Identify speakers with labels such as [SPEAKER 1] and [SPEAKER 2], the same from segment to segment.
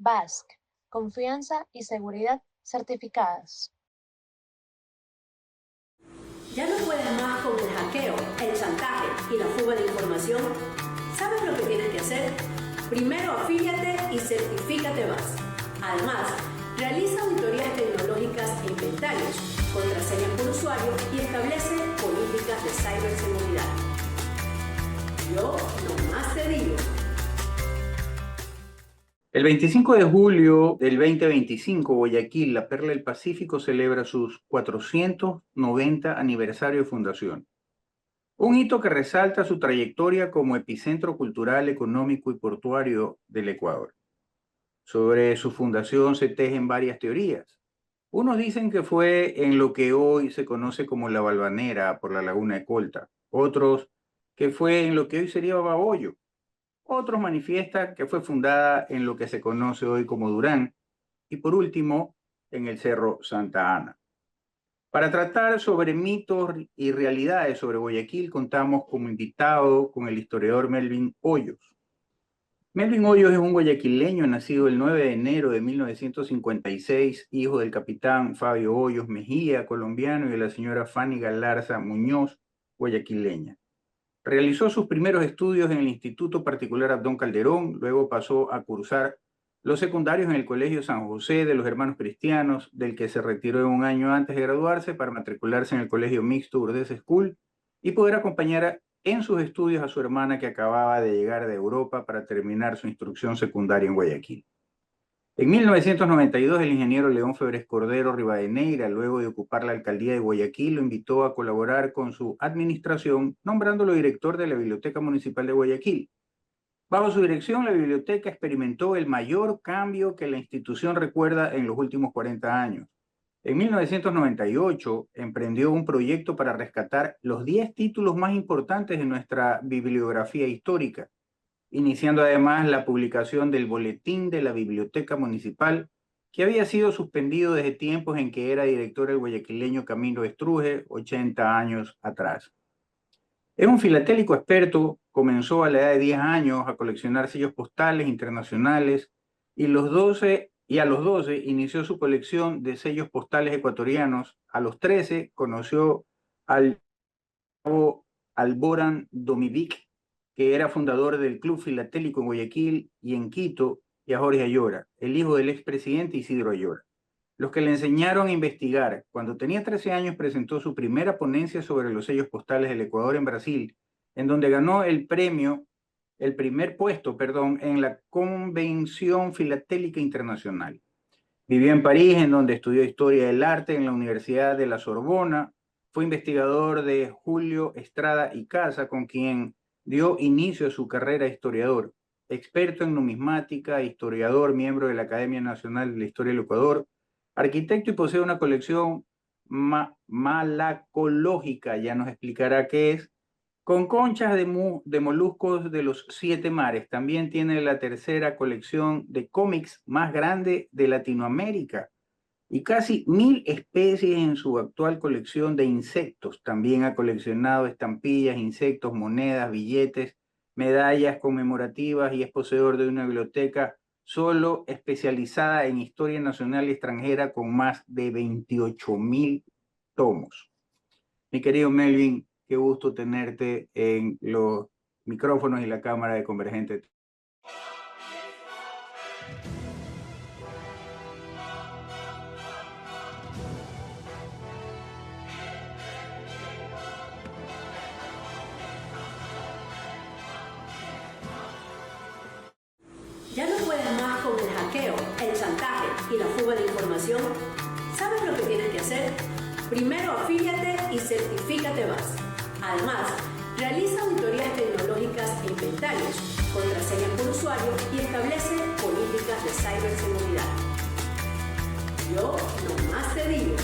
[SPEAKER 1] BASC, confianza y seguridad certificadas.
[SPEAKER 2] ¿Ya no puedes más con el hackeo, el chantaje y la fuga de información? ¿Sabes lo que tienes que hacer? Primero afíliate y certifícate BASC. Además, realiza auditorías tecnológicas e inventarios, contraseñas por usuario y establece políticas de ciberseguridad. Yo nomás te digo.
[SPEAKER 3] El 25 de julio del 2025, Guayaquil, la perla del Pacífico, celebra sus 490 aniversario de fundación. Un hito que resalta su trayectoria como epicentro cultural, económico y portuario del Ecuador. Sobre su fundación se tejen varias teorías. Unos dicen que fue en lo que hoy se conoce como La Balvanera por la laguna de Colta. Otros que fue en lo que hoy sería Babahoyo. Otros manifiestan que fue fundada en lo que se conoce hoy como Durán. Y por último, en el Cerro Santa Ana. Para tratar sobre mitos y realidades sobre Guayaquil, contamos como invitado con el historiador Melvin Hoyos. Melvin Hoyos es un guayaquileño nacido el 9 de enero de 1956, hijo del capitán Fabio Hoyos Mejía, colombiano, y de la señora Fanny Galarza Muñoz, guayaquileña. Realizó sus primeros estudios en el Instituto Particular Abdón Calderón, luego pasó a cursar los secundarios en el Colegio San José de los Hermanos Cristianos, del que se retiró un año antes de graduarse para matricularse en el Colegio Mixto Urdesa School y poder acompañar en sus estudios a su hermana que acababa de llegar de Europa para terminar su instrucción secundaria en Guayaquil. En 1992, el ingeniero León Febres Cordero Rivadeneira, luego de ocupar la alcaldía de Guayaquil, lo invitó a colaborar con su administración, nombrándolo director de la Biblioteca Municipal de Guayaquil. Bajo su dirección, la biblioteca experimentó el mayor cambio que la institución recuerda en los últimos 40 años. En 1998, emprendió un proyecto para rescatar los 10 títulos más importantes de nuestra bibliografía histórica, iniciando además la publicación del Boletín de la Biblioteca Municipal, que había sido suspendido desde tiempos en que era director el guayaquileño Camilo Estruje, 80 años atrás. Es un filatélico experto, comenzó a la edad de 10 años a coleccionar sellos postales internacionales y a los 12 inició su colección de sellos postales ecuatorianos. A los 13 conoció al Alboran Domivic, que era fundador del Club Filatélico en Guayaquil y en Quito, y a Jorge Ayora, el hijo del expresidente Isidro Ayora, los que le enseñaron a investigar. Cuando tenía 13 años presentó su primera ponencia sobre los sellos postales del Ecuador en Brasil, en donde ganó el primer puesto, en la Convención Filatélica Internacional. Vivió en París, en donde estudió Historia del Arte en la Universidad de la Sorbona. Fue investigador de Julio Estrada y Casa, con quien dio inicio a su carrera de historiador. Experto en numismática, historiador, miembro de la Academia Nacional de la Historia del Ecuador, arquitecto y posee una colección malacológica, ya nos explicará qué es, con conchas de moluscos de los 7 mares. También tiene la tercera colección de cómics más grande de Latinoamérica y casi 1000 especies en su actual colección de insectos. También ha coleccionado estampillas, insectos, monedas, billetes, medallas conmemorativas y es poseedor de una biblioteca solo especializada en historia nacional y extranjera con más de 28.000 tomos. Mi querido Melvin, qué gusto tenerte en los micrófonos y la cámara de Convergente.
[SPEAKER 2] ¿Ya no puedes más con el hackeo, el chantaje y la fuga de información? ¿Sabes lo que tienes que hacer? Primero afíliate y certifícate BASC. Además, realiza auditorías tecnológicas e inventarios, contraseñas por usuario y establece políticas de ciberseguridad. Yo nomás te digo.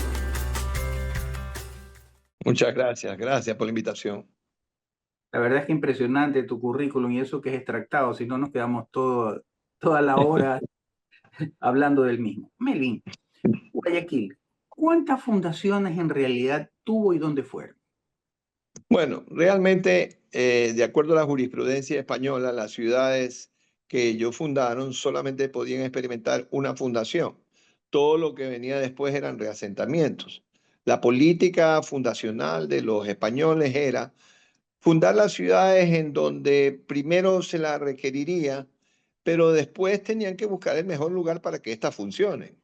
[SPEAKER 4] Muchas gracias, gracias por la invitación.
[SPEAKER 3] La verdad es que impresionante tu currículum y eso que es extractado, si no nos quedamos toda la hora hablando del mismo. Melvin, Guayaquil, ¿cuántas fundaciones en realidad tuvo y dónde fueron?
[SPEAKER 4] Bueno, realmente, de acuerdo a la jurisprudencia española, las ciudades que ellos fundaron solamente podían experimentar una fundación. Todo lo que venía después eran reasentamientos. La política fundacional de los españoles era fundar las ciudades en donde primero se la requeriría, pero después tenían que buscar el mejor lugar para que éstas funcionen.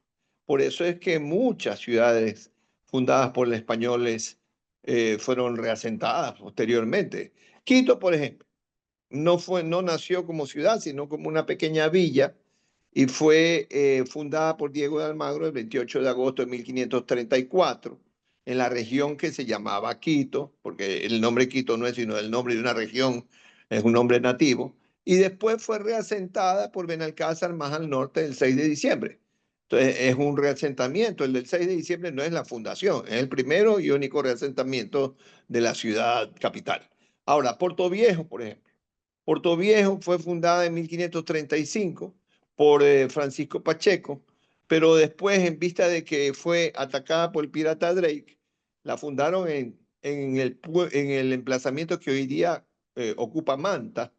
[SPEAKER 4] Por eso es que muchas ciudades fundadas por los españoles fueron reasentadas posteriormente. Quito, por ejemplo, no nació como ciudad, sino como una pequeña villa y fue fundada por Diego de Almagro el 28 de agosto de 1534 en la región que se llamaba Quito, porque el nombre Quito no es sino el nombre de una región, es un nombre nativo, y después fue reasentada por Benalcázar más al norte el 6 de diciembre. Entonces es un reasentamiento, el del 6 de diciembre no es la fundación, es el primero y único reasentamiento de la ciudad capital. Ahora, Puerto Viejo, por ejemplo. Portoviejo fue fundada en 1535 por Francisco Pacheco, pero después, en vista de que fue atacada por el pirata Drake, la fundaron en el emplazamiento que hoy día ocupa Manta.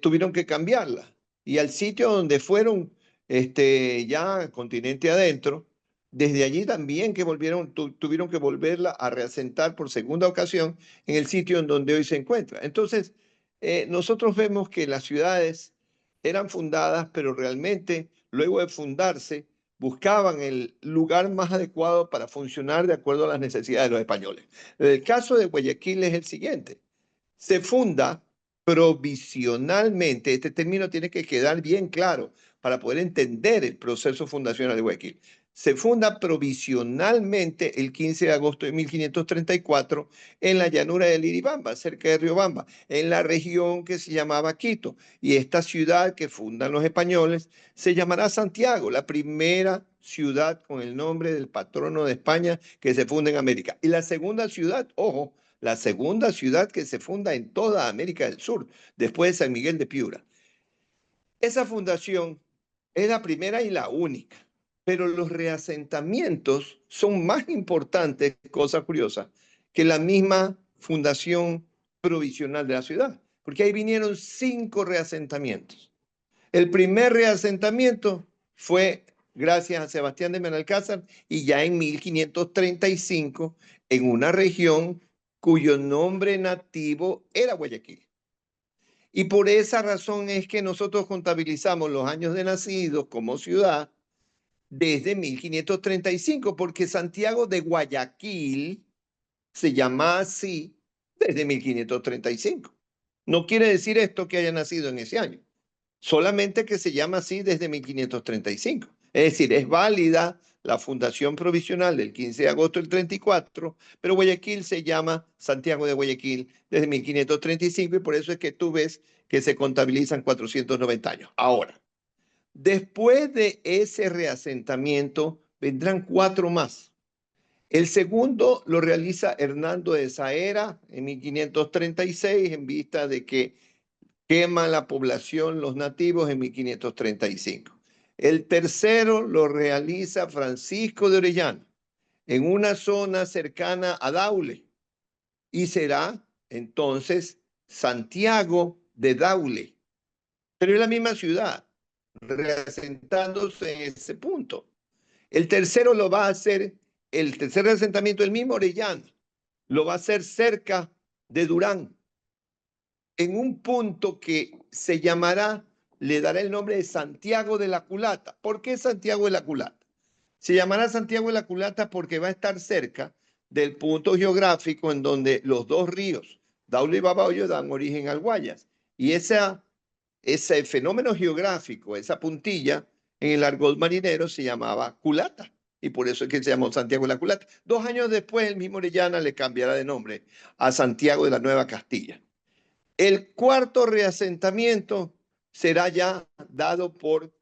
[SPEAKER 4] Tuvieron que cambiarla. Y al sitio donde fueron ya continente adentro, desde allí también que tuvieron que volverla a reasentar por segunda ocasión en el sitio en donde hoy se encuentra. Entonces, nosotros vemos que las ciudades eran fundadas, pero realmente luego de fundarse buscaban el lugar más adecuado para funcionar de acuerdo a las necesidades de los españoles. El caso de Guayaquil es el siguiente. Se funda provisionalmente, este término tiene que quedar bien claro para poder entender el proceso fundacional de Guayaquil. Se funda provisionalmente el 15 de agosto de 1534 en la llanura del Iribamba, cerca de Riobamba, en la región que se llamaba Quito. Y esta ciudad que fundan los españoles se llamará Santiago, la primera ciudad con el nombre del patrono de España que se funda en América. Y la segunda ciudad, ojo, la segunda ciudad que se funda en toda América del Sur, después de San Miguel de Piura. Esa fundación es la primera y la única, pero los reasentamientos son más importantes, cosa curiosa, que la misma fundación provisional de la ciudad, porque ahí vinieron 5 reasentamientos. El primer reasentamiento fue gracias a Sebastián de Benalcázar y ya en 1535 en una región cuyo nombre nativo era Guayaquil. Y por esa razón es que nosotros contabilizamos los años de nacidos como ciudad desde 1535, porque Santiago de Guayaquil se llama así desde 1535. No quiere decir esto que haya nacido en ese año, solamente que se llama así desde 1535. Es decir, es válida la fundación provisional del 15 de agosto del 34, pero Guayaquil se llama Santiago de Guayaquil desde 1535 y por eso es que tú ves que se contabilizan 490 años. Ahora, después de ese reasentamiento vendrán 4 más. El segundo lo realiza Hernando de Saera en 1536 en vista de que queman la población los nativos en 1535. El tercero lo realiza Francisco de Orellana en una zona cercana a Daule y será entonces Santiago de Daule, pero es la misma ciudad, reasentándose en ese punto. El tercero lo va a hacer, el tercer asentamiento, el mismo Orellana, lo va a hacer cerca de Durán, en un punto que se llamará, le dará el nombre de Santiago de la Culata. ¿Por qué Santiago de la Culata? Se llamará Santiago de la Culata porque va a estar cerca del punto geográfico en donde los dos ríos, Daule y Babahoyo, dan origen al Guayas. Y ese fenómeno geográfico, esa puntilla, en el argot marinero se llamaba Culata. Y por eso es que se llamó Santiago de la Culata. 2 años después, el mismo Orellana le cambiará de nombre a Santiago de la Nueva Castilla. El cuarto reasentamiento será ya dado por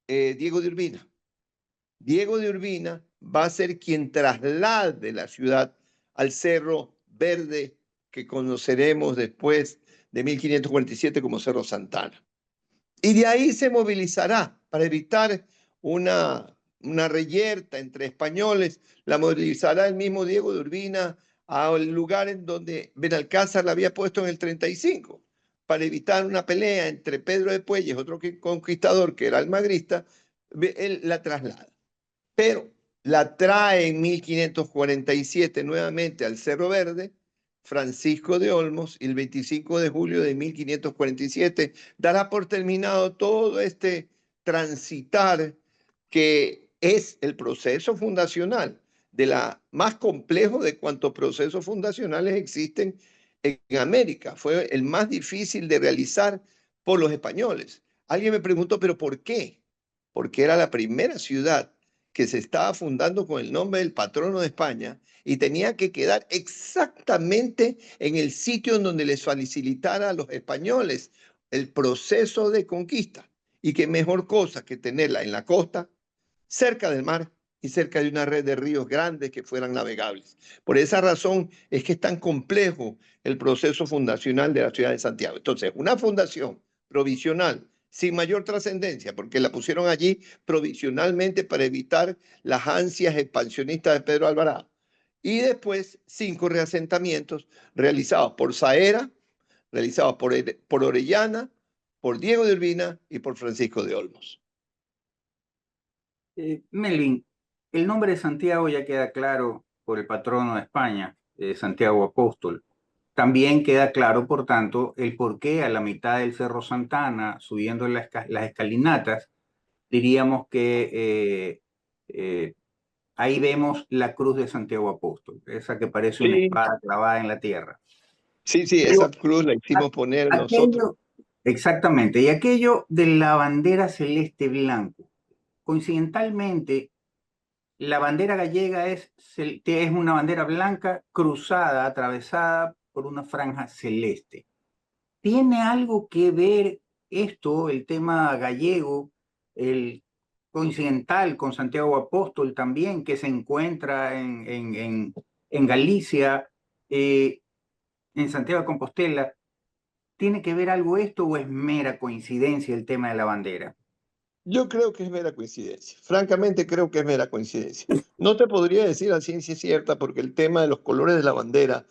[SPEAKER 4] Diego de Urbina. Diego de Urbina va a ser quien traslade la ciudad al Cerro Verde que conoceremos después de 1547 como Cerro Santana. Y de ahí se movilizará para evitar una reyerta entre españoles, la movilizará el mismo Diego de Urbina al lugar en donde Benalcázar la había puesto en el 35, para evitar una pelea entre Pedro de Puelles, otro conquistador que era almagrista, él la traslada. Pero la trae en 1547 nuevamente al Cerro Verde, Francisco de Olmos, y el 25 de julio de 1547 dará por terminado todo este transitar que es el proceso fundacional, de la más complejo de cuantos procesos fundacionales existen en América. Fue el más difícil de realizar por los españoles. Alguien me preguntó, ¿pero por qué? Porque era la primera ciudad que se estaba fundando con el nombre del patrono de España y tenía que quedar exactamente en el sitio en donde les facilitara a los españoles el proceso de conquista. Y qué mejor cosa que tenerla en la costa, cerca del mar y cerca de una red de ríos grandes que fueran navegables. Por esa razón es que es tan complejo el proceso fundacional de la ciudad de Santiago. Entonces, una fundación provisional sin mayor trascendencia, porque la pusieron allí provisionalmente para evitar las ansias expansionistas de Pedro Alvarado. Y después 5 reasentamientos realizados por Saera, realizados por Orellana, por Diego de Urbina y por Francisco de Olmos.
[SPEAKER 3] Melvin, el nombre de Santiago ya queda claro por el patrono de España, Santiago Apóstol. También queda claro, por tanto, el porqué a la mitad del Cerro Santana, subiendo las escalinatas, diríamos que ahí vemos la cruz de Santiago Apóstol, esa que parece una espada clavada en la tierra.
[SPEAKER 4] Sí, esa cruz la hicimos poner nosotros.
[SPEAKER 3] Exactamente, y aquello de la bandera celeste blanco. Coincidentalmente, la bandera gallega es una bandera blanca cruzada, atravesada por una franja celeste. ¿Tiene algo que ver esto, el tema gallego, el coincidental con Santiago Apóstol también, que se encuentra en Galicia, en Santiago de Compostela? ¿Tiene que ver algo esto o es mera coincidencia el tema de la bandera?
[SPEAKER 4] Yo creo que es mera coincidencia. Francamente, creo que es mera coincidencia. No te podría decir a ciencia cierta porque el tema de los colores de la bandera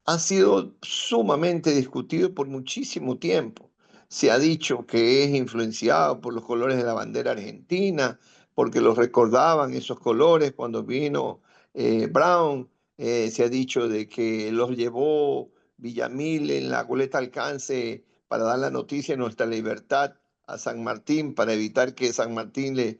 [SPEAKER 4] ha sido sumamente discutido por muchísimo tiempo. Se ha dicho que es influenciado por los colores de la bandera argentina, porque los recordaban esos colores cuando vino Brown. Se ha dicho de que los llevó Villamil en la goleta Alcance para dar la noticia de nuestra libertad a San Martín, para evitar que San Martín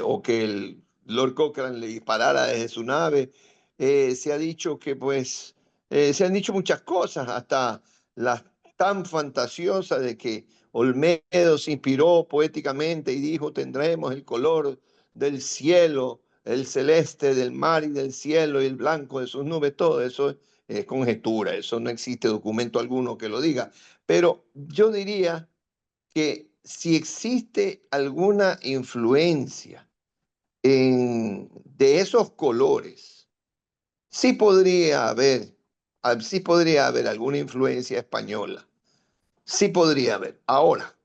[SPEAKER 4] o que el Lord Cochrane le disparara desde su nave. Se ha dicho que pues se han dicho muchas cosas, hasta las tan fantasiosas de que Olmedo se inspiró poéticamente y dijo: tendremos el color del cielo, el celeste del mar y del cielo y el blanco de sus nubes. Todo eso es conjetura, eso no existe documento alguno que lo diga. Pero yo diría que si existe alguna influencia de esos colores, sí podría haber alguna influencia española. Sí podría haber. Ahora,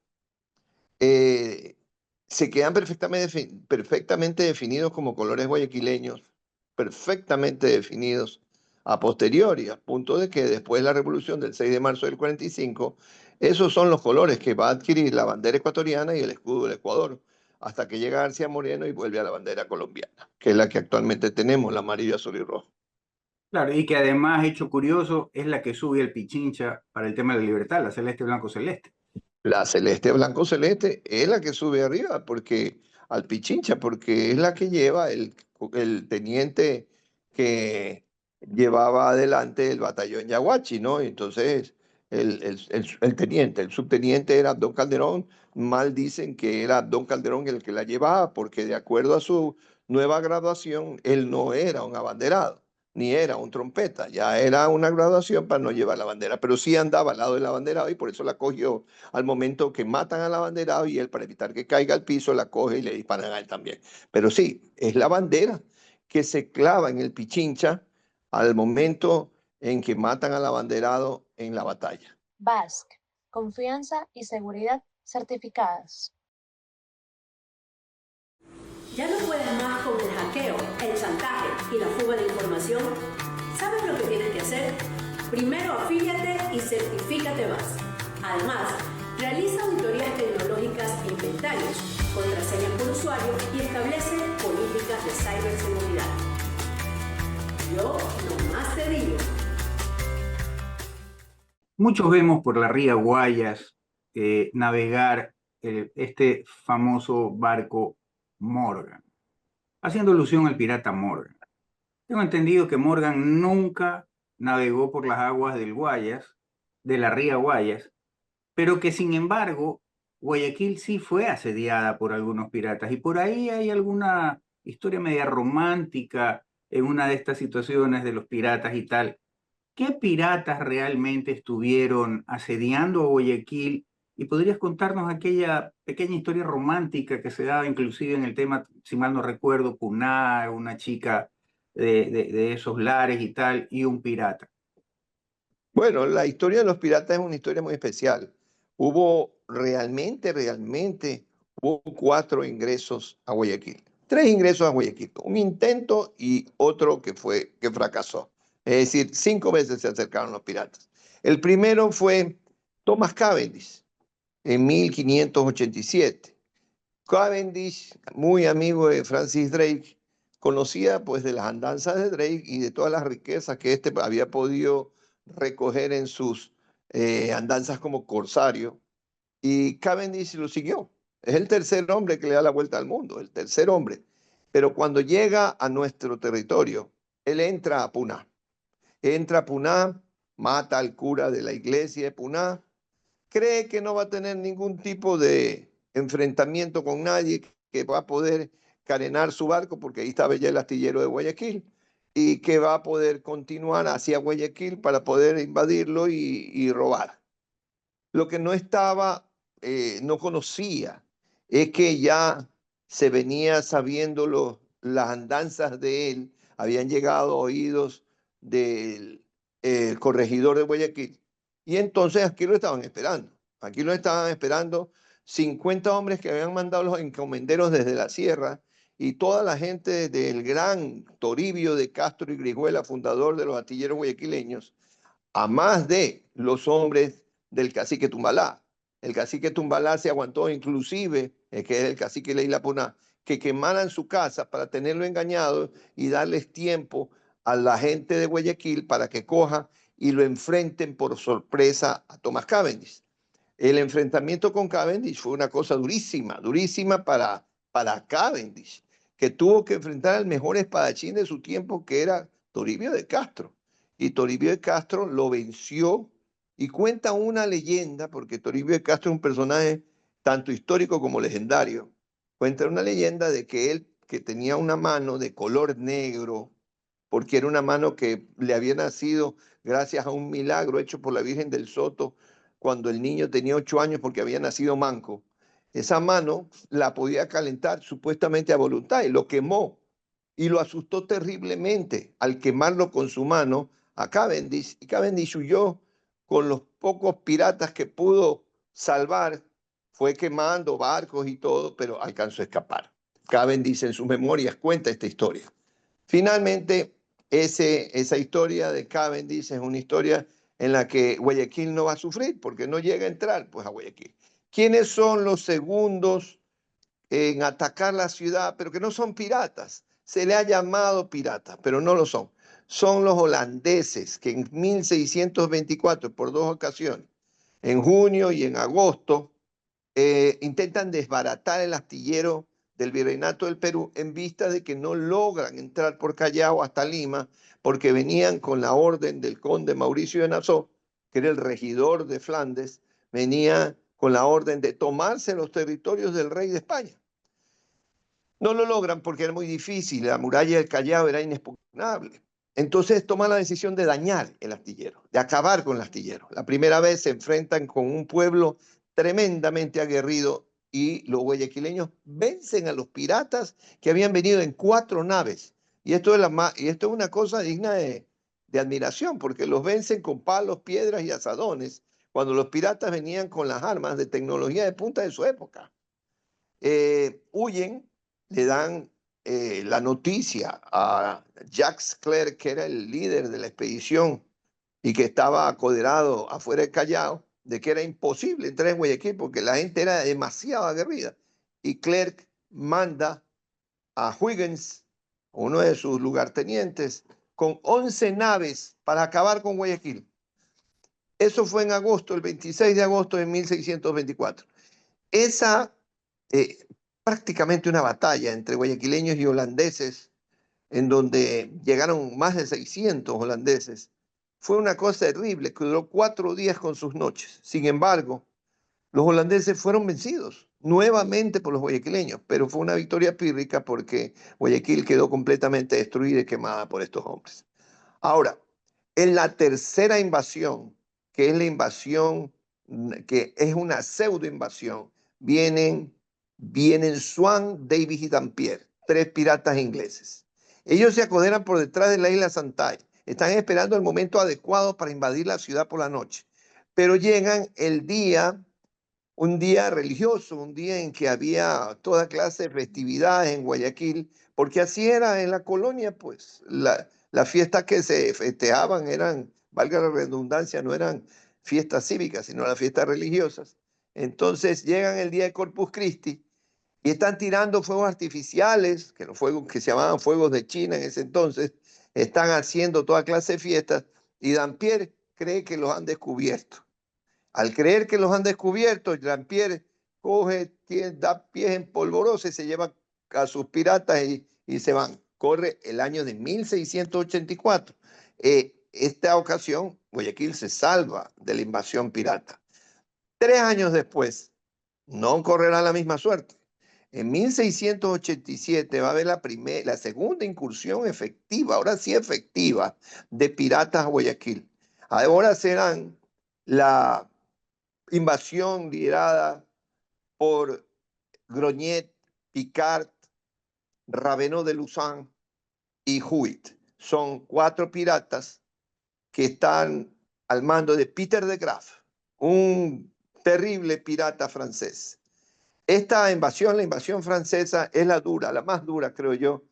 [SPEAKER 4] se quedan perfectamente definidos como colores guayaquileños, perfectamente definidos a posteriori, a punto de que después de la revolución del 6 de marzo del 45, esos son los colores que va a adquirir la bandera ecuatoriana y el escudo del Ecuador, hasta que llega García Moreno y vuelve a la bandera colombiana, que es la que actualmente tenemos, la amarillo, azul y rojo.
[SPEAKER 3] Claro, y que además, hecho curioso, es la que sube el Pichincha para el tema de la libertad, la celeste blanco celeste.
[SPEAKER 4] La celeste blanco celeste es la que sube arriba porque al Pichincha, porque es la que lleva el teniente que llevaba adelante el batallón Yaguachi, ¿no? Entonces, el teniente, el subteniente era Don Calderón. Mal dicen que era Don Calderón el que la llevaba, porque de acuerdo a su nueva graduación, él no era un abanderado ni era un trompeta, ya era una graduación para no llevar la bandera, pero sí andaba al lado del abanderado y por eso la cogió al momento que matan al abanderado y él, para evitar que caiga al piso, la coge y le disparan a él también. Pero sí, es la bandera que se clava en el Pichincha al momento en que matan al abanderado en la batalla.
[SPEAKER 1] Basque, confianza y seguridad certificadas.
[SPEAKER 2] ¿Ya no puedes más con el hackeo, el chantaje y la fuga de información? ¿Sabes lo que tienes que hacer? Primero afíliate y certifícate más. Además, realiza auditorías tecnológicas e inventarios, contraseñas por usuario y establece políticas de ciberseguridad. Yo nomás te digo.
[SPEAKER 3] Muchos vemos por la ría Guayas navegar este famoso barco Morgan, haciendo alusión al pirata Morgan. Tengo entendido que Morgan nunca navegó por las aguas del Guayas, de la ría Guayas, pero que sin embargo Guayaquil sí fue asediada por algunos piratas y por ahí hay alguna historia media romántica en una de estas situaciones de los piratas y tal. ¿Qué piratas realmente estuvieron asediando a Guayaquil? Y podrías contarnos aquella pequeña historia romántica que se daba inclusive en el tema, si mal no recuerdo, Puná, una chica de esos lares y tal, y un pirata.
[SPEAKER 4] Bueno, la historia de los piratas es una historia muy especial. Hubo realmente, hubo 4 ingresos a Guayaquil. 3 ingresos a Guayaquil. Un intento y otro que fracasó. Es decir, 5 veces se acercaron los piratas. El primero fue Thomas Cavendish en 1587. Cavendish, muy amigo de Francis Drake, conocía pues de las andanzas de Drake y de todas las riquezas que éste había podido recoger en sus andanzas como corsario. Y Cavendish lo siguió. Es el tercer hombre que le da la vuelta al mundo, el tercer hombre. Pero cuando llega a nuestro territorio, él entra a Puná. Entra a Puná, mata al cura de la iglesia de Puná, cree que no va a tener ningún tipo de enfrentamiento con nadie, que va a poder carenar su barco, porque ahí estaba ya el astillero de Guayaquil, y que va a poder continuar hacia Guayaquil para poder invadirlo y robar. Lo que no estaba, no conocía, es que ya se venía sabiendo las andanzas de él, habían llegado a oídos del corregidor de Guayaquil, y entonces aquí lo estaban esperando. Aquí lo estaban esperando 50 hombres que habían mandado los encomenderos desde la sierra y toda la gente del gran Toribio de Castro y Grijuela, fundador de los astilleros guayaquileños, a más de los hombres del cacique Tumbalá. El cacique Tumbalá se aguantó inclusive, que es el cacique de la Isla Puná, que quemaran su casa para tenerlo engañado y darles tiempo a la gente de Guayaquil para que coja y lo enfrenten por sorpresa a Thomas Cavendish. El enfrentamiento con Cavendish fue una cosa durísima, durísima para Cavendish, que tuvo que enfrentar al mejor espadachín de su tiempo, que era Toribio de Castro. Y Toribio de Castro lo venció y cuenta una leyenda, porque Toribio de Castro es un personaje tanto histórico como legendario. Cuenta una leyenda de que él, que tenía una mano de color negro, porque era una mano que le había nacido gracias a un milagro hecho por la Virgen del Soto cuando el niño tenía 8 años porque había nacido manco. Esa mano la podía calentar supuestamente a voluntad y lo quemó y lo asustó terriblemente al quemarlo con su mano a Cavendish, y Cavendish huyó con los pocos piratas que pudo salvar, fue quemando barcos y todo, pero alcanzó a escapar. Cavendish en sus memorias cuenta esta historia. Finalmente, esa historia de Cavendish es una historia en la que Guayaquil no va a sufrir porque no llega a entrar pues, a Guayaquil. ¿Quiénes son los segundos en atacar la ciudad, pero que no son piratas? Se le ha llamado piratas, pero no lo son. Son los holandeses que en 1624, por 2 ocasiones, en junio y en agosto, intentan desbaratar el astillero del Virreinato del Perú en vista de que no logran entrar por Callao hasta Lima porque venían con la orden del conde Mauricio de Nassau, que era el regidor de Flandes, venía con la orden de tomarse los territorios del rey de España. No lo logran porque era muy difícil, la muralla del Callao era inexpugnable. Entonces toman la decisión de dañar el astillero, de acabar con el astillero. La primera vez se enfrentan con un pueblo tremendamente aguerrido y los guayaquileños vencen a los piratas que habían venido en 4 naves. Y esto es una cosa digna de admiración, porque los vencen con palos, piedras y azadones, cuando los piratas venían con las armas de tecnología de punta de su época. Huyen, le dan la noticia a Jacques Clerc, que era el líder de la expedición y que estaba acoderado afuera del Callao, de que era imposible entrar en Guayaquil porque la gente era demasiado aguerrida. Y Clerc manda a Huygens, uno de sus lugartenientes, con 11 naves para acabar con Guayaquil. Eso fue en agosto, el 26 de agosto de 1624. Esa, prácticamente una batalla entre guayaquileños y holandeses, en donde llegaron más de 600 holandeses, fue una cosa terrible que duró 4 días con sus noches. Sin embargo, los holandeses fueron vencidos nuevamente por los guayaquileños, pero fue una victoria pírrica porque Guayaquil quedó completamente destruida y quemada por estos hombres. Ahora, en la tercera invasión, que es la invasión, que es una pseudo invasión, vienen Swan, Davis y Dampier, 3 piratas ingleses. Ellos se acoderan por detrás de la isla Santay. Están esperando el momento adecuado para invadir la ciudad por la noche. Pero llegan un día religioso, un día en que había toda clase de festividades en Guayaquil, porque así era en la colonia, pues las fiestas que se festejaban eran, valga la redundancia, no eran fiestas cívicas, sino las fiestas religiosas. Entonces llegan el día de Corpus Christi y están tirando fuegos artificiales, que los fuegos que se llamaban fuegos de China en ese entonces, están haciendo toda clase de fiestas y Dampier cree que los han descubierto. Al creer que los han descubierto, Jean-Pierre da pies en polvorosa y se lleva a sus piratas y se van. Corre el año de 1684. Esta ocasión, Guayaquil se salva de la invasión pirata. 3 años después, no correrá la misma suerte. En 1687 va a haber la segunda incursión efectiva, ahora sí efectiva, de piratas a Guayaquil. Ahora serán la invasión liderada por Grognet, Picard, Ravenel de Luzán y Huit. Son 4 piratas que están al mando de Peter de Graaf, un terrible pirata francés. Esta invasión, la invasión francesa, es la dura, la más dura, creo yo,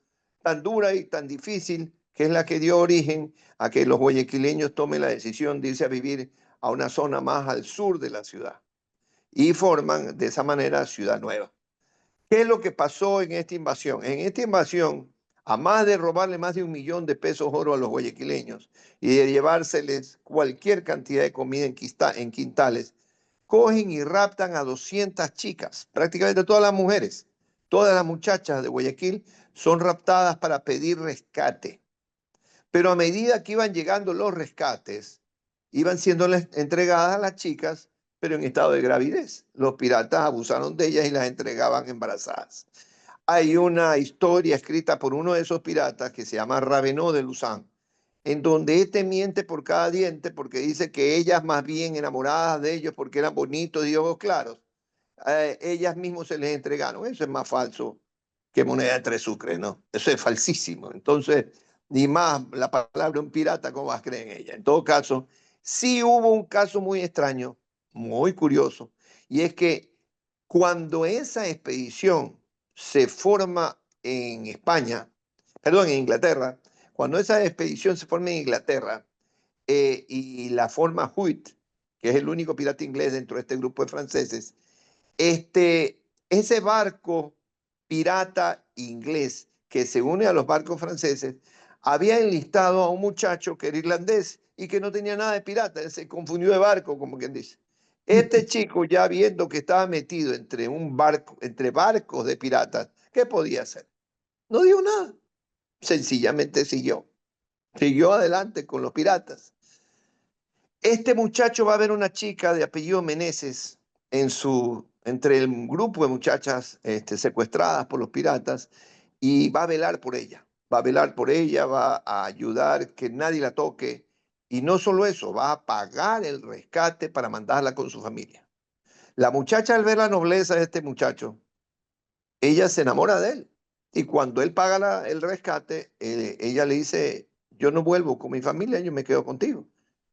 [SPEAKER 4] tan dura y tan difícil que es la que dio origen a que los guayaquileños tomen la decisión de irse a vivir a una zona más al sur de la ciudad y forman de esa manera Ciudad Nueva. ¿Qué es lo que pasó en esta invasión? En esta invasión, a más de robarle más de 1.000.000 de pesos oro a los guayaquileños y de llevárseles cualquier cantidad de comida en quintales, cogen y raptan a 200 chicas, prácticamente todas las mujeres, todas las muchachas de Guayaquil son raptadas para pedir rescate. Pero a medida que iban llegando los rescates, iban siendo entregadas a las chicas, pero en estado de gravidez. Los piratas abusaron de ellas y las entregaban embarazadas. Hay una historia escrita por uno de esos piratas que se llama Ravenel de Luzán, en donde este miente por cada diente porque dice que ellas más bien enamoradas de ellos porque eran bonitos y ojos claros, ellas mismas se les entregaron. Eso es más falso que moneda de 3 sucres, ¿no? Eso es falsísimo. Entonces, ni más la palabra un pirata, ¿cómo vas a creer en ella? En todo caso, sí hubo un caso muy extraño, muy curioso, y es que cuando esa expedición se forma en España, perdón, en Inglaterra, cuando esa expedición se forma en Inglaterra y la forma Huit, que es el único pirata inglés dentro de este grupo de franceses, ese barco pirata inglés que se une a los barcos franceses había enlistado a un muchacho que era irlandés y que no tenía nada de pirata, él se confundió de barco, como quien dice. Este chico, ya viendo que estaba metido entre barcos de piratas, ¿qué podía hacer? No dijo nada, sencillamente siguió adelante con los piratas. Este muchacho va a ver una chica de apellido Meneses entre el grupo de muchachas secuestradas por los piratas y va a velar por ella. Va a velar por ella, va a ayudar que nadie la toque y no solo eso, va a pagar el rescate para mandarla con su familia. La muchacha, al ver la nobleza de este muchacho, ella se enamora de él y cuando él paga el rescate, ella le dice, yo no vuelvo con mi familia, yo me quedo contigo.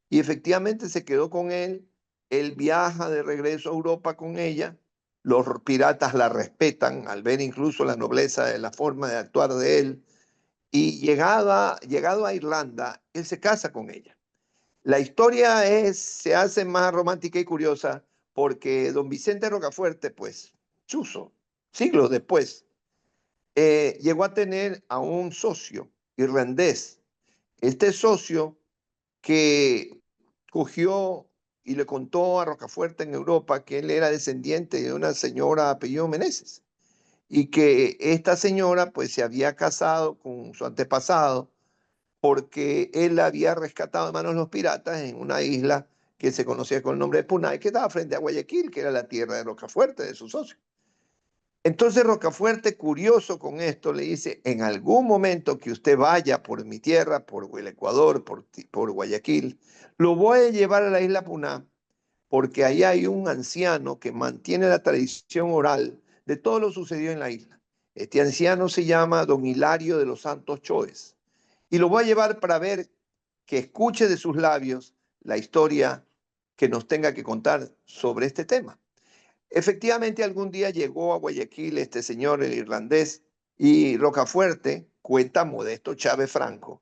[SPEAKER 4] Y efectivamente se quedó con él, él viaja de regreso a Europa con ella, los piratas la respetan al ver incluso la nobleza de la forma de actuar de él, y llegado a Irlanda, él se casa con ella. La historia se hace más romántica y curiosa porque don Vicente Rocafuerte, pues, chuzo, siglos después, llegó a tener a un socio irlandés. Este socio que cogió y le contó a Rocafuerte en Europa que él era descendiente de una señora apellido Meneses y que esta señora pues se había casado con su antepasado porque él la había rescatado de manos de los piratas en una isla que se conocía con el nombre de Punay, que estaba frente a Guayaquil, que era la tierra de Rocafuerte, de su socio. Entonces Rocafuerte, curioso con esto, le dice, en algún momento que usted vaya por mi tierra, por el Ecuador, por Guayaquil, lo voy a llevar a la isla Puná, porque ahí hay un anciano que mantiene la tradición oral de todo lo sucedido en la isla. Este anciano se llama Don Hilario de los Santos Choes. Y lo voy a llevar para ver que escuche de sus labios la historia que nos tenga que contar sobre este tema. Efectivamente, algún día llegó a Guayaquil este señor, el irlandés, y Rocafuerte, cuenta Modesto Chávez Franco,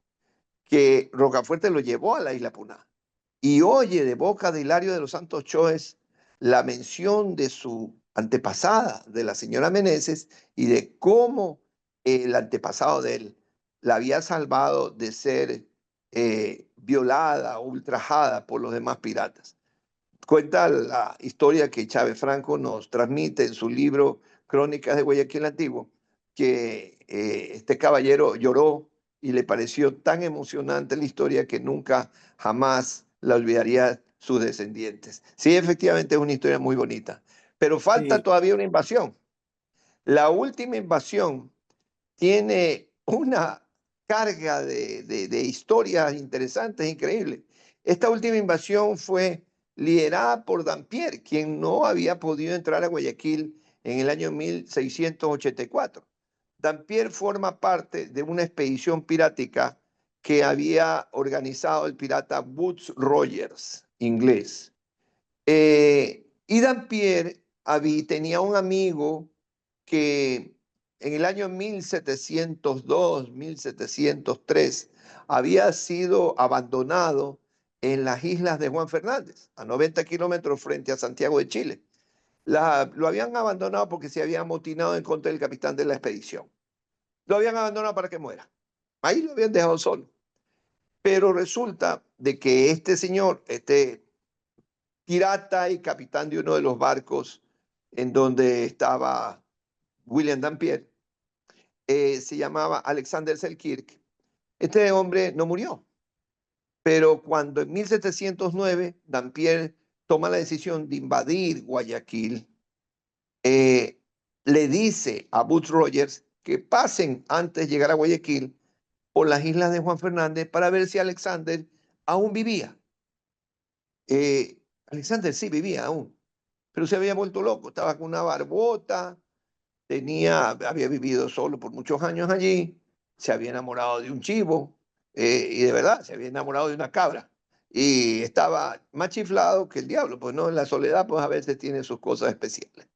[SPEAKER 4] que Rocafuerte lo llevó a la isla Puná y oye de boca de Hilario de los Santos Choes la mención de su antepasada, de la señora Meneses, y de cómo el antepasado de él la había salvado de ser violada, ultrajada por los demás piratas. Cuenta la historia que Chávez Franco nos transmite en su libro Crónicas de Guayaquil Antiguo, que este caballero lloró y le pareció tan emocionante la historia que nunca jamás la olvidaría sus descendientes. Sí, efectivamente es una historia muy bonita, pero falta
[SPEAKER 3] Sí,
[SPEAKER 4] todavía una invasión. La última invasión tiene una carga de historias interesantes, increíbles. Esta última invasión fue liderada por Dampier, quien no había podido entrar a Guayaquil en el año 1684. Dampier forma parte de una expedición pirática que había organizado el pirata Woodes Rogers, inglés. Y Dampier tenía un amigo que en el año 1702, 1703, había sido abandonado en las islas de Juan Fernández, a 90 kilómetros frente a Santiago de Chile. Lo habían abandonado porque se había amotinado en contra del capitán de la expedición. Lo habían abandonado para que muera. Ahí lo habían dejado solo. Pero resulta de que este señor, este pirata y capitán de uno de los barcos en donde estaba William Dampier, se llamaba Alexander Selkirk. Este hombre no murió, pero cuando en 1709 Dampier toma la decisión de invadir Guayaquil, le dice a Butch Rogers que pasen antes de llegar a Guayaquil por las islas de Juan Fernández para ver si Alexander aún vivía. Alexander sí vivía aún, pero se había vuelto loco, estaba con una barbota, había vivido solo por muchos años allí, se había enamorado de un chivo, y de verdad, se había enamorado de una cabra, y estaba más chiflado que el diablo, pues no, en la soledad pues a veces tiene sus cosas especiales.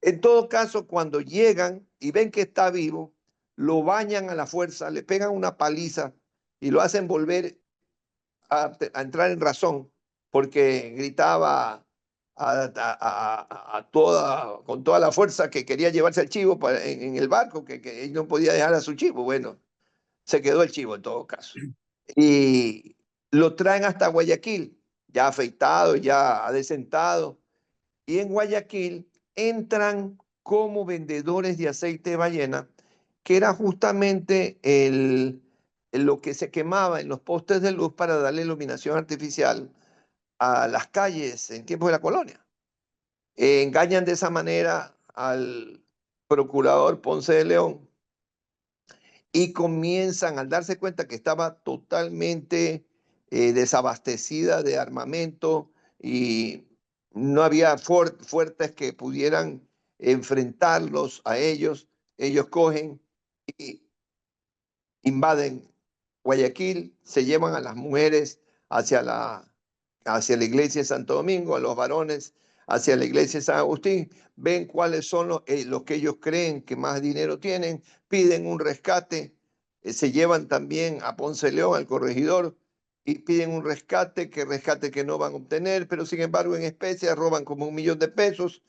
[SPEAKER 4] En todo caso, cuando llegan y ven que está vivo, lo bañan a la fuerza, le pegan una paliza y lo hacen volver a entrar en razón, porque gritaba con toda la fuerza que quería llevarse al chivo en el barco, que él no podía dejar a su chivo. Bueno, se quedó el chivo en todo caso. Y lo traen hasta Guayaquil, ya afeitado, ya adesentado. Y en Guayaquil entran como vendedores de aceite de ballena, que era justamente lo que se quemaba en los postes de luz para darle iluminación artificial a las calles en tiempos de la colonia. Engañan de esa manera al procurador Ponce de León y comienzan, al darse cuenta que estaba totalmente desabastecida de armamento y no había fuertes que pudieran enfrentarlos a ellos cogen y invaden Guayaquil, se llevan a las mujeres hacia hacia la iglesia de Santo Domingo, a los varones hacia la iglesia de San Agustín, ven cuáles son los que ellos creen que más dinero tienen, piden un rescate, se llevan también a Ponce León, al corregidor, y piden un rescate que no van a obtener, pero sin embargo en especias roban como 1 millón de pesos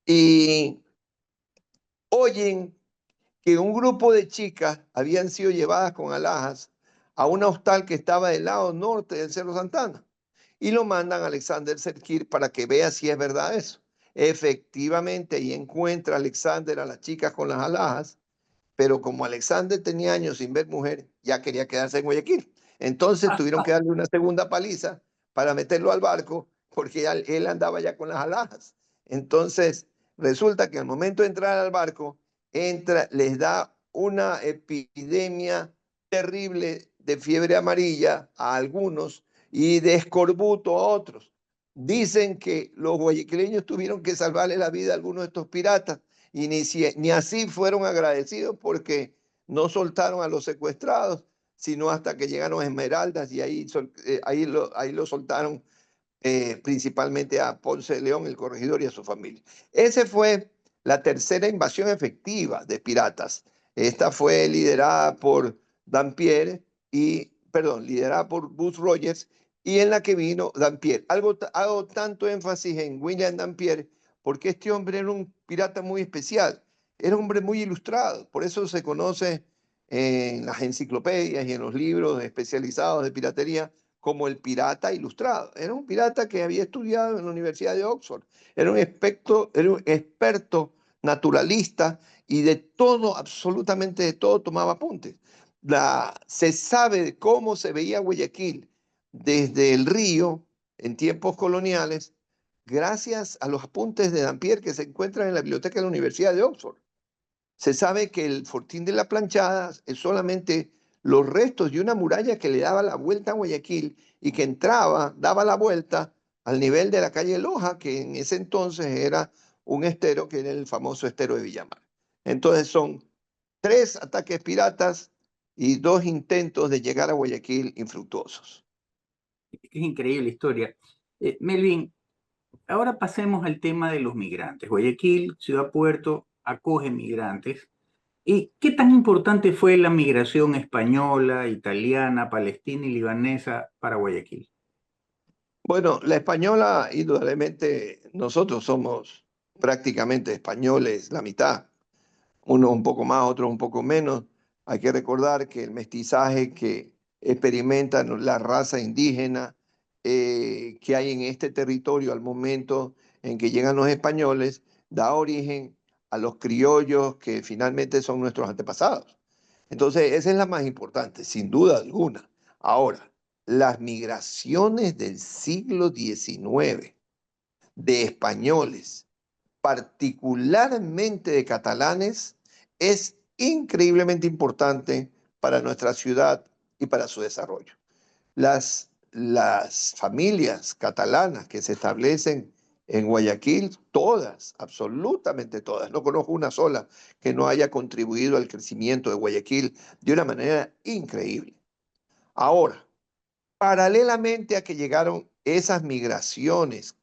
[SPEAKER 4] y oyen que un grupo de chicas habían sido llevadas con alhajas a una hostal que estaba del lado norte del Cerro Santana y lo mandan a Alexander Serkir para que vea si es verdad eso. Efectivamente, ahí encuentra Alexander a las chicas con las alhajas, pero como Alexander tenía años sin ver mujer, ya quería quedarse en Guayaquil. Entonces tuvieron que darle una segunda paliza para meterlo al barco, porque él andaba ya con las alhajas. Entonces resulta que al momento de entrar al barco, les da una epidemia terrible de fiebre amarilla a algunos y de escorbuto a otros. Dicen que los guayaquileños tuvieron que salvarle la vida a algunos de estos piratas y ni así fueron agradecidos porque no soltaron a los secuestrados, sino hasta que llegaron a Esmeraldas y ahí lo soltaron principalmente a Ponce de León, el corregidor y a su familia. Esa fue la tercera invasión efectiva de piratas. Esta fue liderada por Dampier liderada por Booth Rogers y en la que vino Dampier. Hago tanto énfasis en William Dampier porque este hombre era un pirata muy especial, era un hombre muy ilustrado, por eso se conoce en las enciclopedias y en los libros especializados de piratería como el pirata ilustrado. Era un pirata que había estudiado en la Universidad de Oxford, era un experto naturalista y de todo, absolutamente de todo, tomaba apuntes. Se sabe cómo se veía Guayaquil desde el río en tiempos coloniales gracias a los apuntes de Dampier que se encuentran en la biblioteca de la Universidad de Oxford. Se sabe que el Fortín de la Planchada es solamente los restos de una muralla que le daba la vuelta a Guayaquil y que daba la vuelta al nivel de la calle Loja, que en ese entonces era un estero, que era el famoso estero de Villamar. Entonces son 3 ataques piratas y 2 intentos de llegar a Guayaquil infructuosos.
[SPEAKER 3] Es increíble historia. Melvin, ahora pasemos al tema de los migrantes. Guayaquil, ciudad puerto, acoge migrantes. ¿Y qué tan importante fue la migración española, italiana, palestina y libanesa para Guayaquil?
[SPEAKER 4] Bueno, la española, indudablemente, nosotros somos prácticamente españoles, la mitad. Unos un poco más, otros un poco menos. Hay que recordar que el mestizaje que experimentan la raza indígena que hay en este territorio al momento en que llegan los españoles da origen a los criollos que finalmente son nuestros antepasados. Entonces, esa es la más importante, sin duda alguna. Ahora, las migraciones del siglo XIX de españoles particularmente de catalanes, es increíblemente importante para nuestra ciudad y para su desarrollo. Las familias catalanas que se establecen en Guayaquil, todas, absolutamente todas, no conozco una sola que no haya contribuido al crecimiento de Guayaquil de una manera increíble. Ahora, paralelamente a que llegaron esas migraciones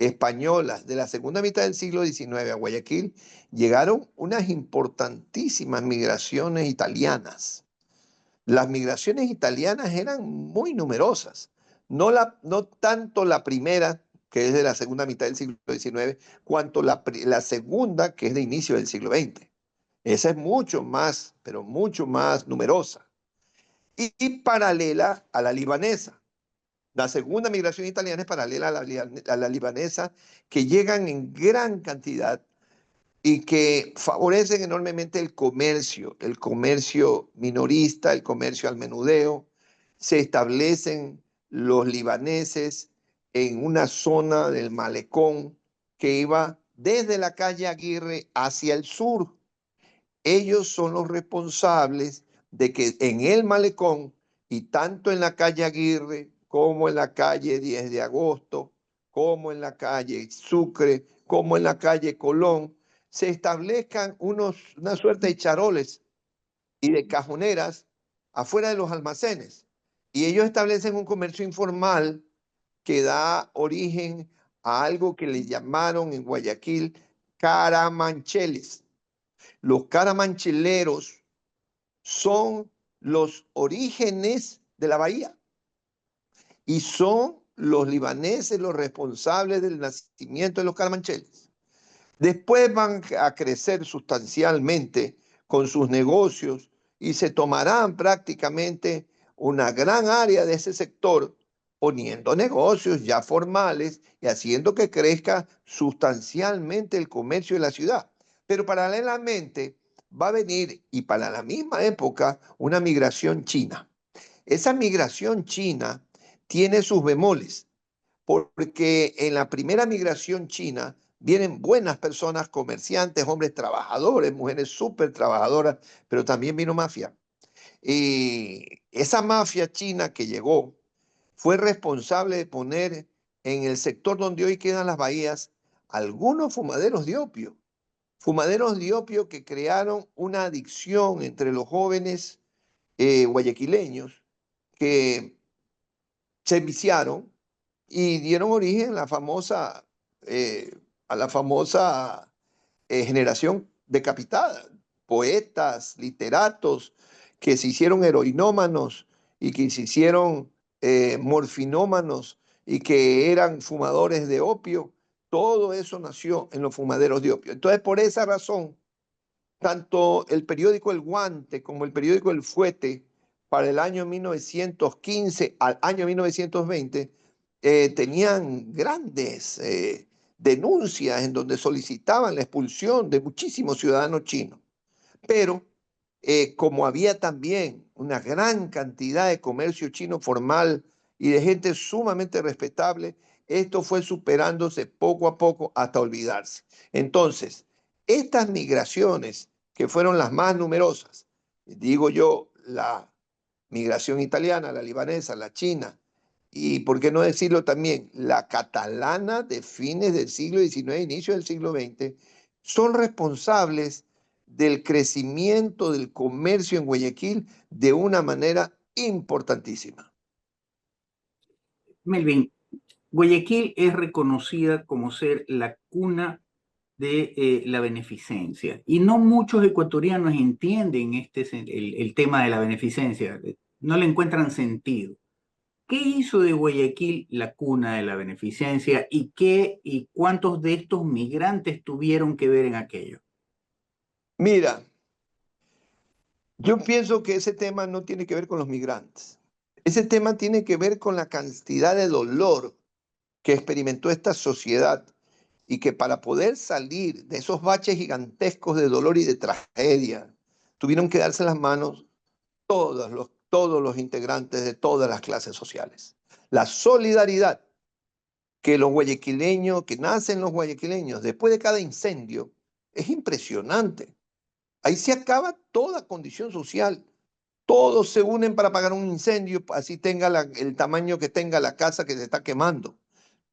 [SPEAKER 4] españolas de la segunda mitad del siglo XIX a Guayaquil, llegaron unas importantísimas migraciones italianas. Las migraciones italianas eran muy numerosas, no tanto la primera, que es de la segunda mitad del siglo XIX, cuanto la segunda, que es de inicio del siglo XX. Esa es mucho más, pero mucho más numerosa. Y paralela a la libanesa. La segunda migración italiana es paralela a la libanesa, que llegan en gran cantidad y que favorecen enormemente el comercio minorista, el comercio al menudeo. Se establecen los libaneses en una zona del malecón que iba desde la calle Aguirre hacia el sur. Ellos son los responsables de que en el malecón y tanto en la calle Aguirre como en la calle 10 de agosto, como en la calle Sucre, como en la calle Colón, se establezcan una suerte de charoles y de cajoneras afuera de los almacenes. Y ellos establecen un comercio informal que da origen a algo que le llamaron en Guayaquil caramancheles. Los caramancheleros son los orígenes de la bahía. y son los libaneses los responsables del nacimiento de los caramancheles. Después van a crecer sustancialmente con sus negocios y se tomarán prácticamente una gran área de ese sector, poniendo negocios ya formales y haciendo que crezca sustancialmente el comercio de la ciudad. Pero paralelamente va a venir, y para la misma época, una migración china. Esa migración china tiene sus bemoles, porque en la primera migración china vienen buenas personas, comerciantes, hombres trabajadores, mujeres súper trabajadoras, pero también vino mafia. Y esa mafia china que llegó fue responsable de poner en el sector donde hoy quedan las bahías algunos fumaderos de opio que crearon una adicción entre los jóvenes guayaquileños que se viciaron y dieron origen eh, a la famosa generación decapitada, poetas, literatos que se hicieron heroinómanos y que se hicieron morfinómanos y que eran fumadores de opio. Todo eso nació en los fumaderos de opio. Entonces, por esa razón, tanto el periódico El Guante como el periódico El Fuete, para el año 1915 al año 1920, tenían grandes denuncias en donde solicitaban la expulsión de muchísimos ciudadanos chinos. Pero como había también una gran cantidad de comercio chino formal y de gente sumamente respetable, esto fue superándose poco a poco hasta olvidarse. Entonces, estas migraciones, que fueron las más numerosas, digo yo, la migración italiana, la libanesa, la china, y por qué no decirlo también, la catalana de fines del siglo XIX, inicio del siglo XX, son responsables del crecimiento del comercio en Guayaquil de una manera importantísima.
[SPEAKER 3] Melvin, Guayaquil es reconocida como ser la cuna de la beneficencia y no muchos ecuatorianos entienden el tema de la beneficencia, no le encuentran sentido. ¿Qué hizo de Guayaquil la cuna de la beneficencia y cuántos de estos migrantes tuvieron que ver en aquello?
[SPEAKER 4] Mira, yo pienso que ese tema no tiene que ver con los migrantes. Ese tema tiene que ver con la cantidad de dolor que experimentó esta sociedad y que para poder salir de esos baches gigantescos de dolor y de tragedia, tuvieron que darse las manos todos los integrantes de todas las clases sociales. La solidaridad que los guayaquileños, que nacen los guayaquileños después de cada incendio, es impresionante. Ahí se acaba toda condición social. Todos se unen para pagar un incendio, así tenga el tamaño que tenga la casa que se está quemando.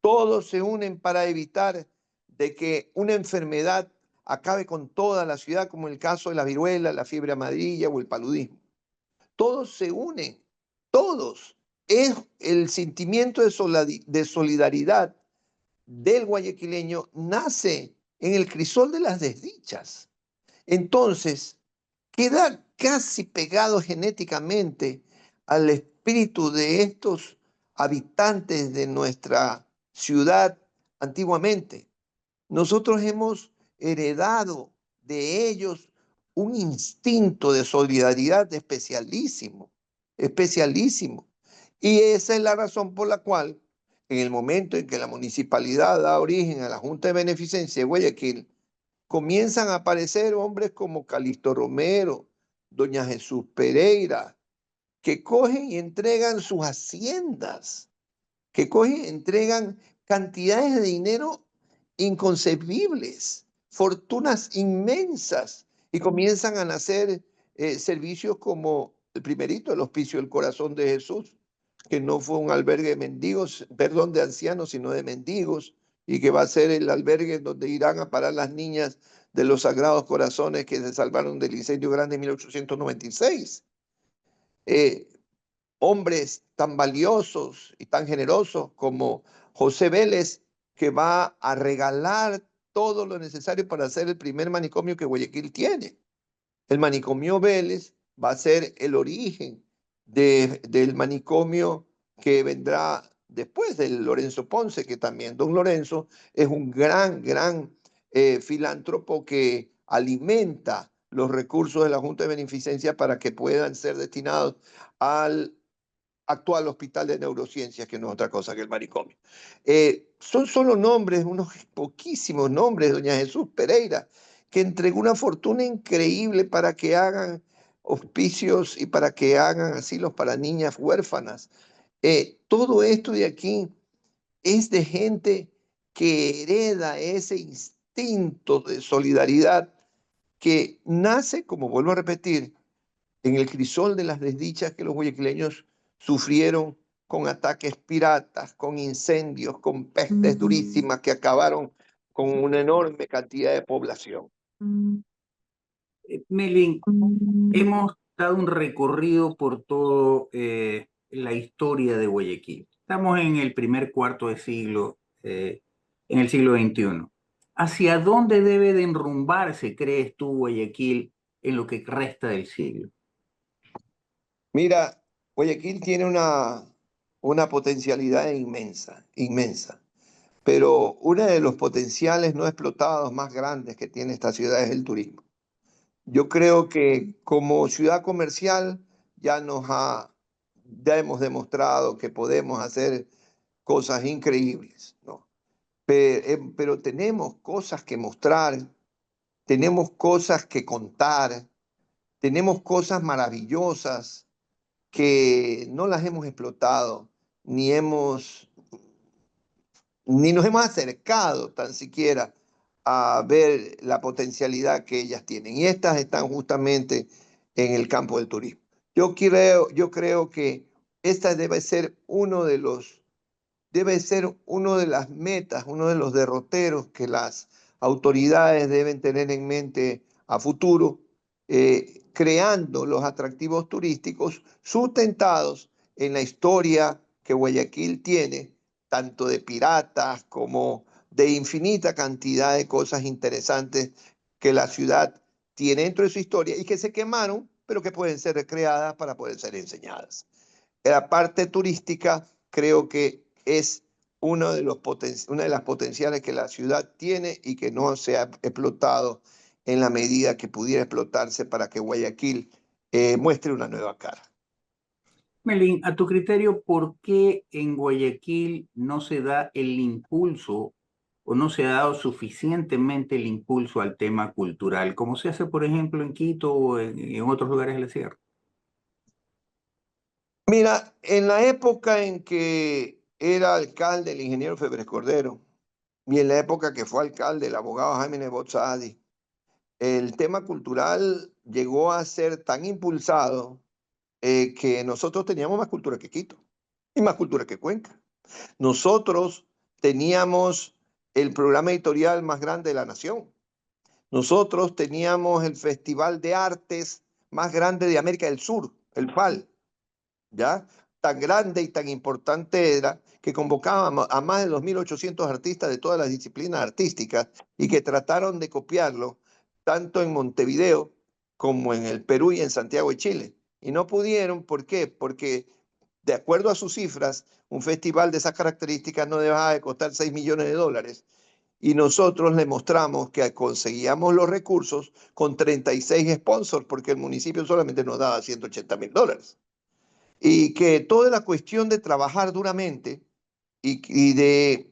[SPEAKER 4] Todos se unen para evitar de que una enfermedad acabe con toda la ciudad, como el caso de la viruela, la fiebre amarilla o el paludismo. Todos se unen, todos. Es el sentimiento de solidaridad del guayaquileño nace en el crisol de las desdichas. Entonces, queda casi pegado genéticamente al espíritu de estos habitantes de nuestra ciudad antiguamente. Nosotros hemos heredado de ellos un instinto de solidaridad especialísimo, especialísimo. Y esa es la razón por la cual, en el momento en que la municipalidad da origen a la Junta de Beneficencia de Guayaquil, comienzan a aparecer hombres como Calixto Romero, doña Jesús Pereira, que cogen y entregan sus haciendas, que cogen y entregan cantidades de dinero inconcebibles, fortunas inmensas, y comienzan a nacer servicios como el primerito, el Hospicio del Corazón de Jesús, que no fue un albergue de mendigos, perdón, de ancianos, sino de mendigos, y que va a ser el albergue donde irán a parar las niñas de los Sagrados Corazones que se salvaron del incendio grande en 1896. Hombres tan valiosos y tan generosos como José Vélez, que va a regalar todo lo necesario para hacer el primer manicomio que Guayaquil tiene. El manicomio Vélez va a ser el origen del manicomio que vendrá después del Lorenzo Ponce, que también don Lorenzo es un gran filántropo que alimenta los recursos de la Junta de Beneficencia para que puedan ser destinados al actual Hospital de Neurociencias, que no es otra cosa que el manicomio. Son solo nombres, unos poquísimos nombres, doña Jesús Pereira, que entregó una fortuna increíble para que hagan hospicios y para que hagan asilos para niñas huérfanas. Todo esto de aquí es de gente que hereda ese instinto de solidaridad que nace, como vuelvo a repetir, en el crisol de las desdichas que los guayaquileños sufrieron con ataques piratas, con incendios, con pestes durísimas que acabaron con una enorme cantidad de población.
[SPEAKER 3] Melvin, hemos dado un recorrido por todo la historia de Guayaquil. Estamos en el primer cuarto de siglo, en el siglo XXI. ¿Hacia dónde debe de enrumbarse, crees tú, Guayaquil, en lo que resta del siglo?
[SPEAKER 4] Mira, Guayaquil tiene una potencialidad inmensa, inmensa, pero uno de los potenciales no explotados más grandes que tiene esta ciudad es el turismo. Yo creo que como ciudad comercial ya hemos demostrado que podemos hacer cosas increíbles, ¿no? Pero tenemos cosas que mostrar, tenemos cosas que contar, tenemos cosas maravillosas que no las hemos explotado, ni hemos, ni nos hemos acercado tan siquiera a ver la potencialidad que ellas tienen. Y estas están justamente en el campo del turismo. Yo creo que esta debe ser uno de las metas, uno de los derroteros que las autoridades deben tener en mente a futuro, creando los atractivos turísticos sustentados en la historia que Guayaquil tiene, tanto de piratas como de infinita cantidad de cosas interesantes que la ciudad tiene dentro de su historia y que se quemaron, pero que pueden ser recreadas para poder ser enseñadas. La parte turística creo que es una de las potenciales que la ciudad tiene y que no se ha explotado en la medida que pudiera explotarse para que Guayaquil muestre una nueva cara.
[SPEAKER 3] Melvin, a tu criterio, ¿por qué en Guayaquil no se da el impulso o no se ha dado suficientemente el impulso al tema cultural, como se hace, por ejemplo, en Quito o en otros lugares de la sierra?
[SPEAKER 4] Mira, en la época en que era alcalde el ingeniero Febres Cordero y en la época que fue alcalde el abogado Jaime Nebot Saadi, el tema cultural llegó a ser tan impulsado que nosotros teníamos más cultura que Quito y más cultura que Cuenca. Nosotros teníamos el programa editorial más grande de la nación. Nosotros teníamos el festival de artes más grande de América del Sur, el FAL, ¿ya? Tan grande y tan importante era que convocábamos a más de 2.800 artistas de todas las disciplinas artísticas y que trataron de copiarlo tanto en Montevideo como en el Perú y en Santiago de Chile. Y no pudieron, ¿por qué? Porque de acuerdo a sus cifras, un festival de esas características no dejaba de costar 6 millones de dólares. Y nosotros le mostramos que conseguíamos los recursos con 36 sponsors, porque el municipio solamente nos daba 180.000 dólares. Y que toda la cuestión de trabajar duramente y de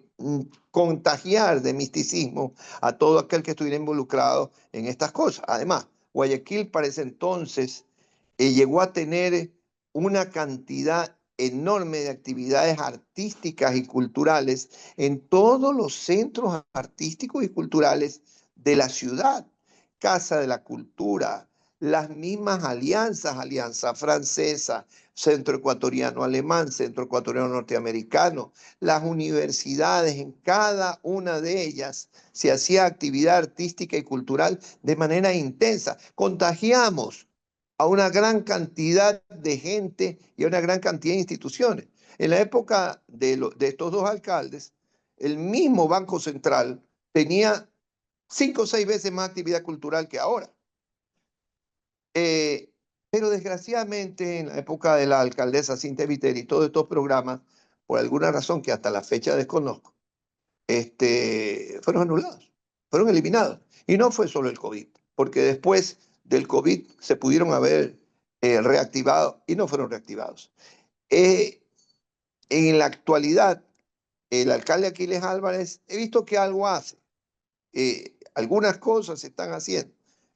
[SPEAKER 4] contagiar de misticismo a todo aquel que estuviera involucrado en estas cosas. Además, Guayaquil para ese entonces llegó a tener una cantidad enorme de actividades artísticas y culturales en todos los centros artísticos y culturales de la ciudad. Casa de la Cultura, las mismas alianzas, Alianza Francesa, Centro Ecuatoriano Alemán, Centro Ecuatoriano Norteamericano, las universidades, en cada una de ellas se hacía actividad artística y cultural de manera intensa. Contagiamos a una gran cantidad de gente y a una gran cantidad de instituciones. En la época de estos dos alcaldes, el mismo Banco Central tenía 5 o 6 veces más actividad cultural que ahora. Pero desgraciadamente en la época de la alcaldesa Cintia Viteri, todos estos programas, por alguna razón que hasta la fecha desconozco, fueron anulados, fueron eliminados. Y no fue solo el COVID, porque después del COVID se pudieron haber reactivado y no fueron reactivados. En la actualidad, el alcalde Aquiles Álvarez, he visto que algo hace. Algunas cosas se están haciendo,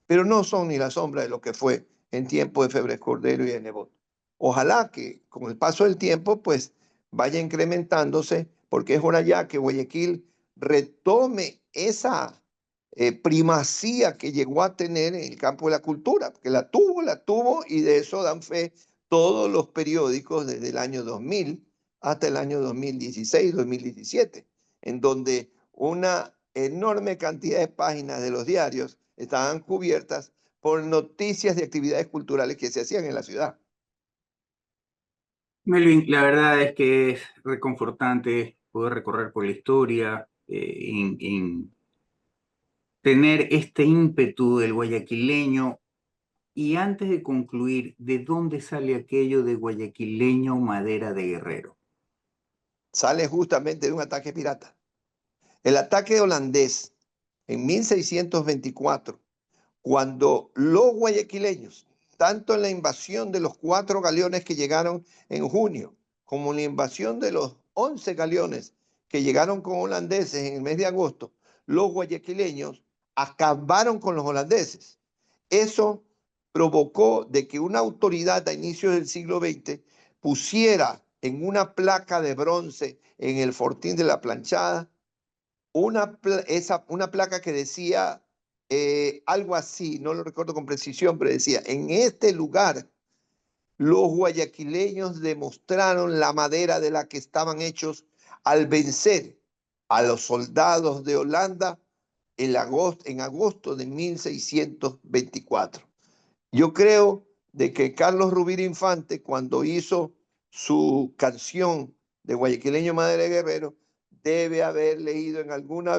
[SPEAKER 4] pero no son ni la sombra de lo que fue en tiempo de Febres Cordero y de Nebot. Ojalá que con el paso del tiempo, pues vaya incrementándose, porque es hora ya que Guayaquil retome esa primacía que llegó a tener en el campo de la cultura, porque la tuvo, y de eso dan fe todos los periódicos desde el año 2000 hasta el año 2016, 2017, en donde una enorme cantidad de páginas de los diarios estaban cubiertas por noticias de actividades culturales que se hacían en la ciudad.
[SPEAKER 3] Melvin, la verdad es que es reconfortante poder recorrer por la historia, en tener este ímpetu del guayaquileño. Y antes de concluir, ¿de dónde sale aquello de guayaquileño madera de guerrero?
[SPEAKER 4] Sale justamente de un ataque pirata. El ataque holandés en 1624, cuando los guayaquileños, tanto en la invasión de los 4 galeones que llegaron en junio, como en la invasión de los 11 galeones que llegaron con holandeses en el mes de agosto, los guayaquileños acabaron con los holandeses. Eso provocó de que una autoridad a inicios del siglo XX pusiera en una placa de bronce en el Fortín de la Planchada una placa que decía algo así, no lo recuerdo con precisión, pero decía: en este lugar los guayaquileños demostraron la madera de la que estaban hechos al vencer a los soldados de Holanda en agosto de 1624. Yo creo de que Carlos Rubira Infante, cuando hizo su canción de Guayaquileño Madera de Guerrero, debe haber leído en alguna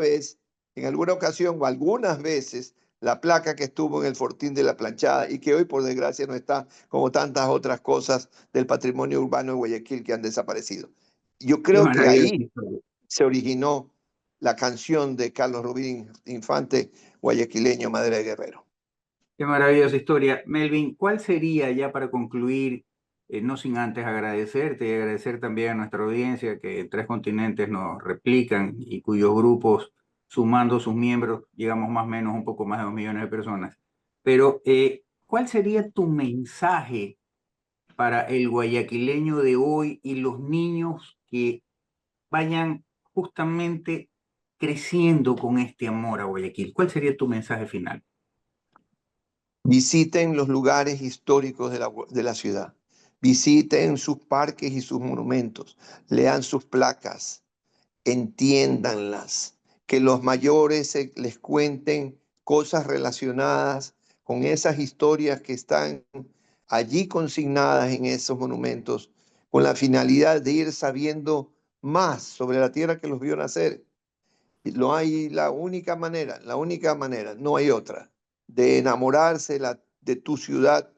[SPEAKER 4] ocasión o algunas veces la placa que estuvo en el Fortín de la Planchada y que hoy, por desgracia, no está, como tantas otras cosas del patrimonio urbano de Guayaquil que han desaparecido. Yo
[SPEAKER 3] Qué
[SPEAKER 4] creo que
[SPEAKER 3] maravillosa
[SPEAKER 4] ahí
[SPEAKER 3] historia.
[SPEAKER 4] se originó la canción de Carlos Rubira Infante, Guayaquileño Madera de Guerrero.
[SPEAKER 3] Qué maravillosa historia. Melvin, ¿cuál sería, ya para concluir, no sin antes agradecerte y agradecer también a nuestra audiencia que en 3 continentes nos replican y cuyos grupos, sumando sus miembros, llegamos más o menos un poco más de 2 millones de personas? Pero, ¿cuál sería tu mensaje para el guayaquileño de hoy y los niños que vayan justamente creciendo con este amor a Guayaquil? ¿Cuál sería tu mensaje final?
[SPEAKER 4] Visiten los lugares históricos de la ciudad. Visiten sus parques y sus monumentos. Lean sus placas. Entiéndanlas. Que los mayores les cuenten cosas relacionadas con esas historias que están allí consignadas en esos monumentos, con la finalidad de ir sabiendo más sobre la tierra que los vio nacer. No hay la única manera, no hay otra, de enamorarse de tu ciudad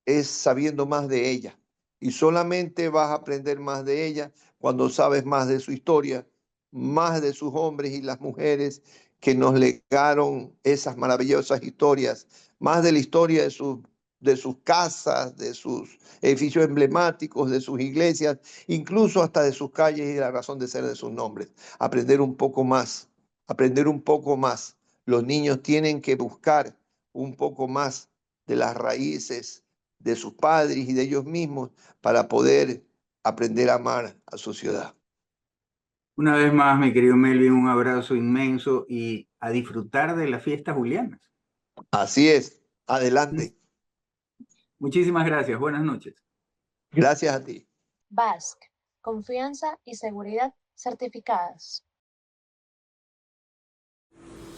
[SPEAKER 4] es sabiendo más de ella. Y solamente vas a aprender más de ella cuando sabes más de su historia, más de sus hombres y las mujeres que nos legaron esas maravillosas historias, más de la historia de sus casas, de sus edificios emblemáticos, de sus iglesias, incluso hasta de sus calles y de la razón de ser de sus nombres. Aprender un poco más. Los niños tienen que buscar un poco más de las raíces de sus padres y de ellos mismos para poder aprender a amar a su ciudad.
[SPEAKER 3] Una vez más, mi querido Melvin, un abrazo inmenso y a disfrutar de las fiestas julianas.
[SPEAKER 4] Así es. Adelante.
[SPEAKER 3] Muchísimas gracias. Buenas noches.
[SPEAKER 4] Gracias a ti.
[SPEAKER 1] BASC, confianza y seguridad certificadas.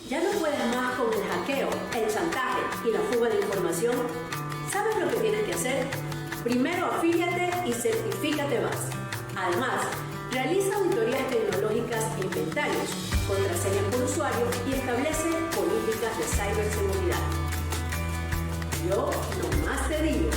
[SPEAKER 2] ¿Ya no puedes más con el hackeo, el chantaje y la fuga de información? ¿Sabes lo que tienes que hacer? Primero afíliate y certifícate más. Además, realiza auditorías tecnológicas e inventarios, contraseñas por usuario y establece políticas de ciberseguridad. Yo nomás te digo,